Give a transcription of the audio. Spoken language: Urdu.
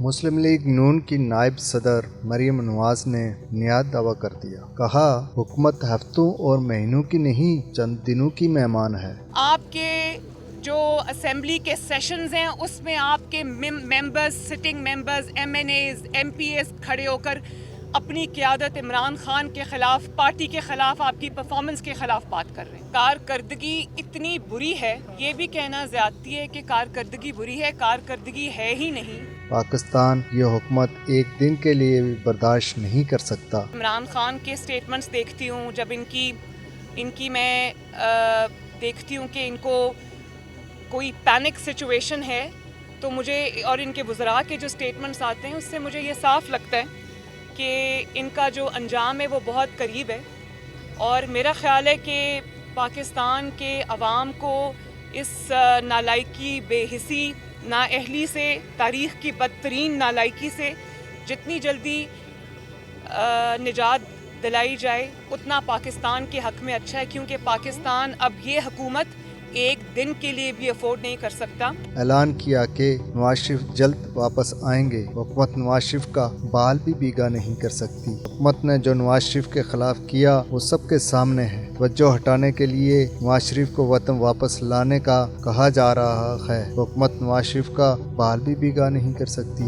مسلم لیگ نون کی نائب صدر مریم نواز نے نہایت دعویٰ کر دیا، کہا حکومت ہفتوں اور مہینوں کی نہیں چند دنوں کی مہمان ہے۔ آپ کے جو اسمبلی کے سیشنز ہیں اس میں آپ کے members, sitting members, M N As, M P As کھڑے ہو کر اپنی قیادت عمران خان کے خلاف، پارٹی کے خلاف، آپ کی پرفارمنس کے خلاف بات کر رہے ہیں۔ کارکردگی اتنی بری ہے، یہ بھی کہنا زیادتی ہے کہ کارکردگی بری ہے، کارکردگی ہے ہی نہیں۔ پاکستان یہ حکومت ایک دن کے لیے بھی برداشت نہیں کر سکتا۔ عمران خان کے سٹیٹمنٹس دیکھتی ہوں، جب ان کی میں دیکھتی ہوں کہ ان کو کوئی پینک سچویشن ہے تو مجھے، اور ان کے وزراء کے جو سٹیٹمنٹس آتے ہیں اس سے مجھے یہ صاف لگتا ہے کہ ان کا جو انجام ہے وہ بہت قریب ہے، اور میرا خیال ہے کہ پاکستان کے عوام کو اس نالائکی، بے حسی، نااہلی سے، تاریخ کی بدترین نالائکی سے جتنی جلدی نجات دلائی جائے اتنا پاکستان کے حق میں اچھا ہے، کیونکہ پاکستان اب یہ حکومت ایک دن کے لیے بھی افورڈ نہیں کر سکتا۔ اعلان کیا کہ نواز شریف جلد واپس آئیں گے۔ حکومت نواز شریف کا بال بھی بیگا نہیں کر سکتی۔ حکومت نے جو نواز شریف کے خلاف کیا وہ سب کے سامنے ہے۔ توجہ ہٹانے کے لیے نواز شریف کو وطن واپس لانے کا کہا جا رہا ہے۔ حکومت نواز شریف کا بال بھی بیگا نہیں کر سکتی۔